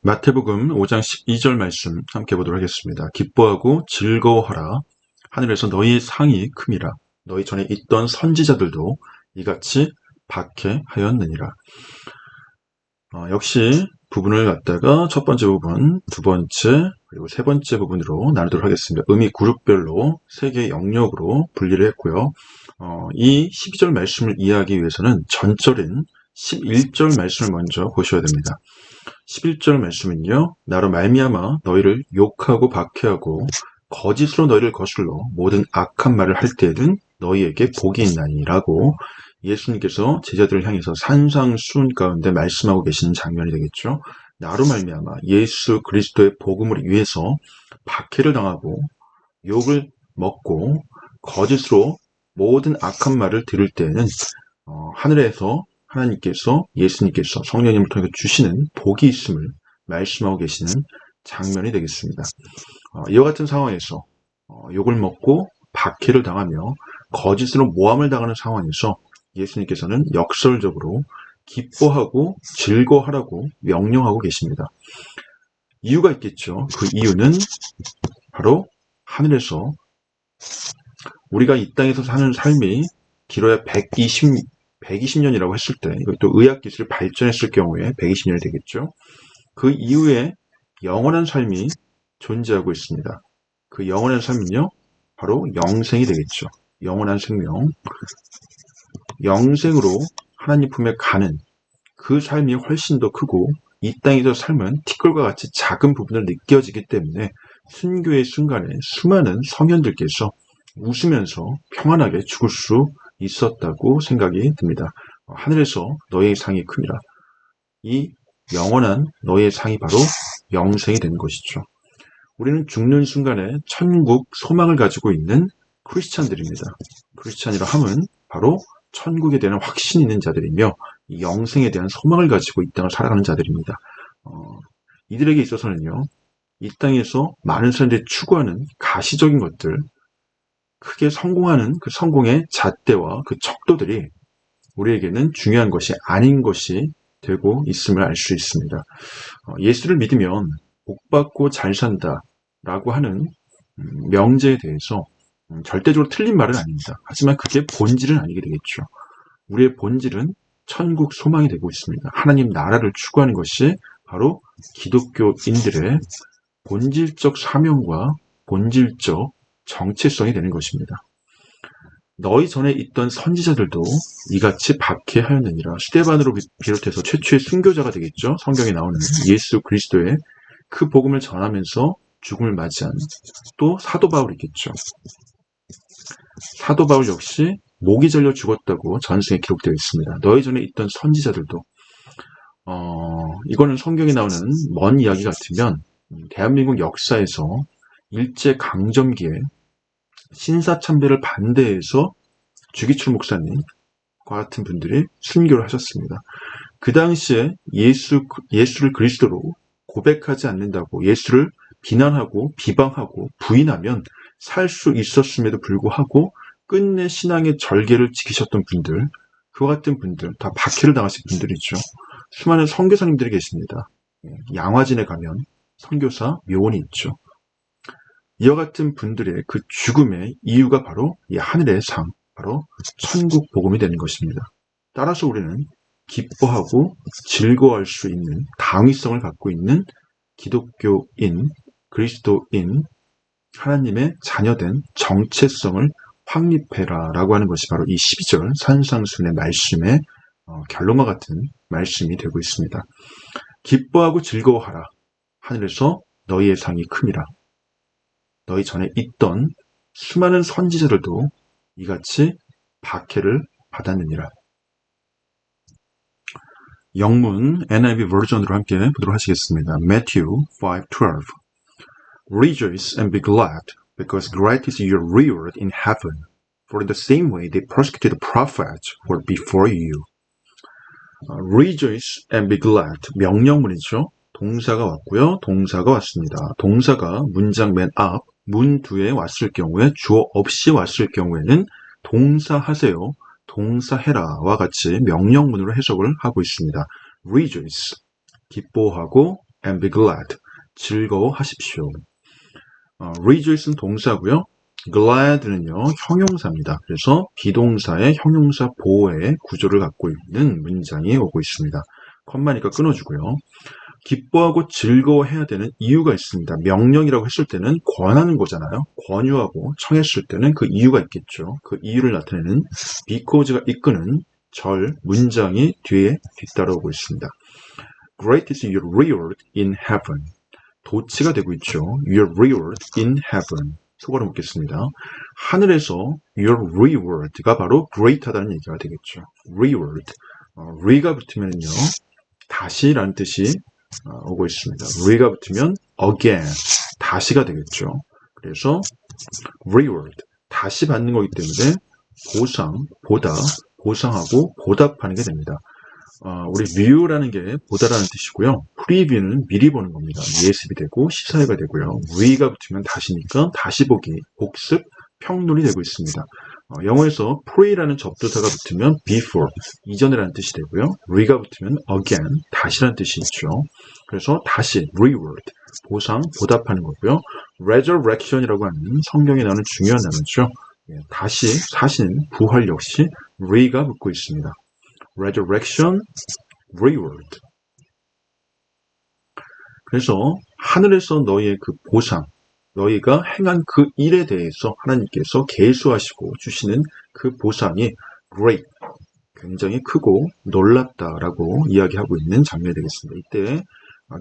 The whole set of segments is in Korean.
마태복음 5장 12절 말씀 함께 보도록 하겠습니다. 기뻐하고 즐거워하라. 하늘에서 너희의 상이 큼이라. 너희 전에 있던 선지자들도 이같이 박해하였느니라. 역시 부분을 갖다가 첫 번째 부분, 두 번째, 그리고 세 번째 부분으로 나누도록 하겠습니다. 의미 그룹별로 세 개의 영역으로 분리를 했고요. 이 12절 말씀을 이해하기 위해서는 전절인 11절 말씀을 먼저 보셔야 됩니다. 11절 말씀은요. 나로 말미암아 너희를 욕하고 박해하고 거짓으로 너희를 거슬러 모든 악한 말을 할 때에는 너희에게 복이 있나니라고 예수님께서 제자들을 향해서 산상수훈 가운데 말씀하고 계시는 장면이 되겠죠. 나로 말미암아 예수 그리스도의 복음을 위해서 박해를 당하고 욕을 먹고 거짓으로 모든 악한 말을 들을 때에는 하늘에서 하나님께서 예수님께서 성령님을 통해 주시는 복이 있음을 말씀하고 계시는 장면이 되겠습니다. 이와 같은 상황에서 욕을 먹고 박해를 당하며 거짓으로 모함을 당하는 상황에서 예수님께서는 역설적으로 기뻐하고 즐거워하라고 명령하고 계십니다. 이유가 있겠죠. 그 이유는 바로 하늘에서 우리가 이 땅에서 사는 삶이 길어야 120년이라고 했을 때, 이것도 의학기술이 발전했을 경우에 120년이 되겠죠. 그 이후에 영원한 삶이 존재하고 있습니다. 그 영원한 삶은요, 바로 영생이 되겠죠. 영원한 생명. 영생으로 하나님 품에 가는 그 삶이 훨씬 더 크고, 이 땅에서 삶은 티끌과 같이 작은 부분을 느껴지기 때문에 순교의 순간에 수많은 성현들께서 웃으면서 평안하게 죽을 수 있었다고 생각이 듭니다. 하늘에서 너의 상이 큼이라. 이 영원한 너의 상이 바로 영생이 되는 것이죠. 우리는 죽는 순간에 천국 소망을 가지고 있는 크리스찬들입니다. 크리스찬이라 함은 바로 천국에 대한 확신이 있는 자들이며 이 영생에 대한 소망을 가지고 이 땅을 살아가는 자들입니다. 이들에게 있어서는요, 이 땅에서 많은 사람들이 추구하는 가시적인 것들, 크게 성공하는 그 성공의 잣대와 그 척도들이 우리에게는 중요한 것이 아닌 것이 되고 있음을 알 수 있습니다. 예수를 믿으면 복받고 잘 산다라고 하는 명제에 대해서 절대적으로 틀린 말은 아닙니다. 하지만 그게 본질은 아니게 되겠죠. 우리의 본질은 천국 소망이 되고 있습니다. 하나님 나라를 추구하는 것이 바로 기독교인들의 본질적 사명과 본질적 정체성이 되는 것입니다. 너희 전에 있던 선지자들도 이같이 박해하였느니라. 스데반으로 비롯해서 최초의 순교자가 되겠죠. 성경에 나오는 예수 그리스도의 그 복음을 전하면서 죽음을 맞이한 또 사도 바울이겠죠. 사도 바울 역시 목이 잘려 죽었다고 전승에 기록되어 있습니다. 너희 전에 있던 선지자들도 이거는 성경에 나오는 먼 이야기 같으면 대한민국 역사에서 일제강점기에 신사참배를 반대해서 주기철 목사님과 같은 분들이 순교를 하셨습니다. 그 당시에 예수를 그리스도로 고백하지 않는다고 예수를 비난하고 비방하고 부인하면 살 수 있었음에도 불구하고 끝내 신앙의 절개를 지키셨던 분들, 그와 같은 분들, 다 박해를 당하신 분들이죠. 수많은 선교사님들이 계십니다. 양화진에 가면 선교사 묘원이 있죠. 이와 같은 분들의 그 죽음의 이유가 바로 이 하늘의 상, 바로 천국 복음이 되는 것입니다. 따라서 우리는 기뻐하고 즐거워할 수 있는 당위성을 갖고 있는 기독교인, 그리스도인, 하나님의 자녀된 정체성을 확립해라 라고 하는 것이 바로 이 12절 산상순의 말씀의 결론과 같은 말씀이 되고 있습니다. 기뻐하고 즐거워하라. 하늘에서 너희의 상이 큼이라. 너희 전에 있던 수많은 선지자들도 이같이 박해를 받았느니라. 영문 NIV 버전으로 함께 보도록 하시겠습니다. Matthew 5:12 Rejoice and be glad, because great is your reward in heaven. For in the same way they persecuted the prophets who were before you. Rejoice and be glad. 명령문이죠. 동사가 왔고요. 동사가 왔습니다. 동사가 문장 맨 앞, 문 뒤에 왔을 경우에 주어 없이 왔을 경우에는 동사하세요, 동사해라와 같이 명령문으로 해석을 하고 있습니다. Rejoice, 기뻐하고 and be glad. 즐거워하십시오. rejoice는 동사고요. glad는요, 형용사입니다. 그래서 비동사의 형용사 보호의 구조를 갖고 있는 문장이 오고 있습니다. 컴마니까 끊어주고요. 기뻐하고 즐거워해야 되는 이유가 있습니다. 명령이라고 했을 때는 권하는 거잖아요. 권유하고 청했을 때는 그 이유가 있겠죠. 그 이유를 나타내는 because가 이끄는 절, 문장이 뒤에 뒤따라오고 있습니다. Great is your reward in heaven. 도치가 되고 있죠. Your reward in heaven. 속어로 묻겠습니다. 하늘에서 your reward가 바로 great하다는 얘기가 되겠죠. reward. re가 붙으면요, 다시라는 뜻이 오고 있습니다. re가 붙으면 again, 다시가 되겠죠. 그래서 reward, 다시 받는 거기 때문에 보상, 보다, 보상하고 보답하는 게 됩니다. 우리 view라는 게 보다라는 뜻이고요. preview는 미리 보는 겁니다. 예습이 되고 시사회가 되고요. re가 붙으면 다시니까 다시 보기, 복습, 평론이 되고 있습니다. 영어에서 pre라는 접두사가 붙으면 before, 이전이라는 뜻이 되고요. re가 붙으면 again, 다시라는 뜻이 있죠. 그래서 다시, reward, 보상, 보답하는 거고요. resurrection이라고 하는 성경에 나오는 중요한 단어죠. 다시 사신, 부활 역시 re가 붙고 있습니다. resurrection, reward. 그래서 하늘에서 너희의 그 보상, 너희가 행한 그 일에 대해서 하나님께서 계수하시고 주시는 그 보상이 great, 굉장히 크고 놀랍다라고 이야기하고 있는 장면이 되겠습니다. 이때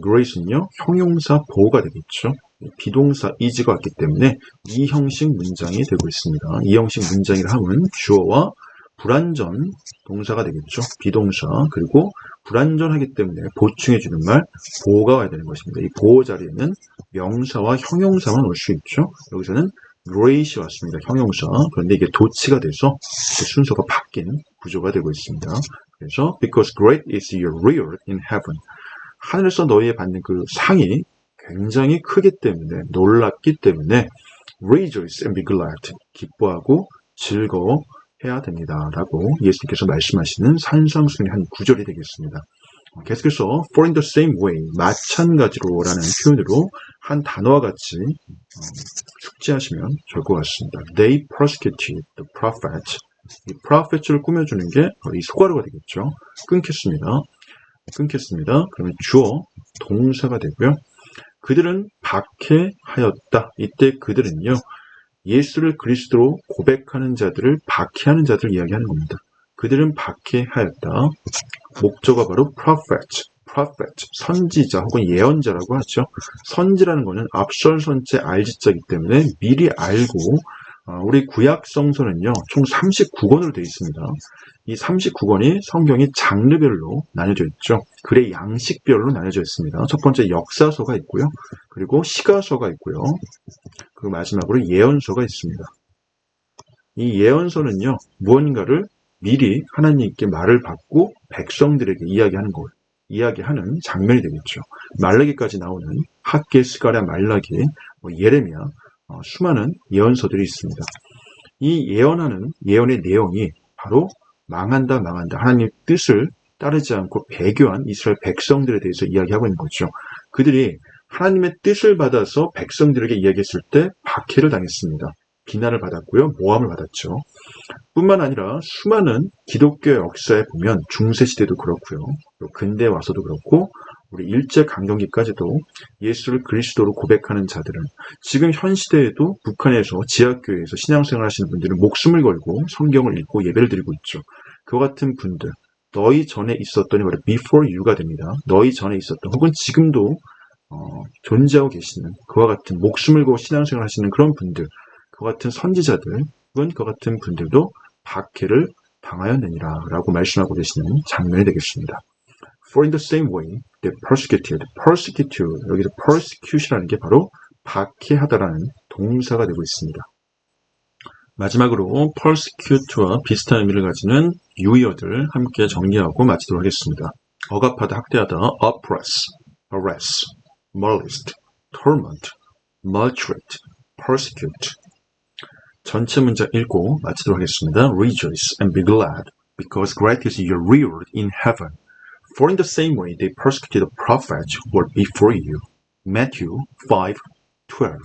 great은요, 형용사 보호가 되겠죠. 비동사 is가 왔기 때문에 이 형식 문장이 되고 있습니다. 이 형식 문장이라 하면 주어와 불완전 동사가 되겠죠. 비동사, 그리고 불완전하기 때문에 보충해주는 말, 보호가 와야 되는 것입니다. 이 보호 자리에는 명사와 형용사만 올 수 있죠. 여기서는 great이 왔습니다. 형용사. 그런데 이게 도치가 돼서 순서가 바뀐 구조가 되고 있습니다. 그래서 because great is your reward in heaven. 하늘에서 너희에 받는 그 상이 굉장히 크기 때문에, 놀랍기 때문에 rejoice and be glad. 기뻐하고 즐거워 해야 됩니다. 라고 예수님께서 말씀하시는 산상수훈의 한 구절이 되겠습니다. 계속해서 for in the same way, 마찬가지로 라는 표현으로 한 단어와 같이 숙지하시면 좋을 것 같습니다. They persecuted the prophet. 이 prophet를 꾸며주는 게 이 소괄호가 되겠죠. 끊겠습니다. 그러면 주어, 동사가 되고요. 그들은 박해하였다. 이때 그들은요, 예수를 그리스도로 고백하는 자들을 박해하는 자들을 이야기하는 겁니다. 그들은 박해하였다. 목적어가 바로 prophet, 선지자 혹은 예언자라고 하죠. 선지라는 것은 앞설선체 알지자이기 때문에 미리 알고, 우리 구약 성서는요, 총 39권으로 되어 있습니다. 이 39권이 성경이 장르별로 나뉘어져 있죠. 글의 양식별로 나뉘어져 있습니다. 첫 번째 역사서가 있고요. 그리고 시가서가 있고요. 그리고 마지막으로 예언서가 있습니다. 이 예언서는요, 무언가를 미리 하나님께 말을 받고 백성들에게 이야기하는 장면이 되겠죠. 말라기까지 나오는 학계, 스가랴, 말라기, 예레미야, 수많은 예언서들이 있습니다. 이 예언의 내용이 바로 망한다. 하나님의 뜻을 따르지 않고 배교한 이스라엘 백성들에 대해서 이야기하고 있는 거죠. 그들이 하나님의 뜻을 받아서 백성들에게 이야기했을 때 박해를 당했습니다. 비난을 받았고요. 모함을 받았죠. 뿐만 아니라 수많은 기독교 역사에 보면 중세시대도 그렇고요. 근대에 와서도 그렇고 우리 일제강점기까지도 예수를 그리스도로 고백하는 자들은 지금 현 시대에도 북한에서 지하교회에서 신앙생활 하시는 분들은 목숨을 걸고 성경을 읽고 예배를 드리고 있죠. 그와 같은 분들, 너희 전에 있었더니 바로 before you가 됩니다. 너희 전에 있었던 혹은 지금도 존재하고 계시는 그와 같은 목숨을 걸고 신앙생활 하시는 그런 분들, 그와 같은 선지자들 혹은 그와 같은 분들도 박해를 당하였느니라 라고 말씀하고 계시는 장면이 되겠습니다. For in the same way, they persecuted. 여기서 persecut이라는 게 바로 박해하다라는 동사가 되고 있습니다. 마지막으로 persecute와 비슷한 의미를 가지는 유의어들 함께 정리하고 마치도록 하겠습니다. 억압하다, 학대하다, oppress, harass, molest, torment, maltreat, persecute. 전체 문장 읽고 마치도록 하겠습니다. Rejoice and be glad, because great is your reward in heaven. For in the same way they persecuted the prophets who were before you. Matthew 5:12.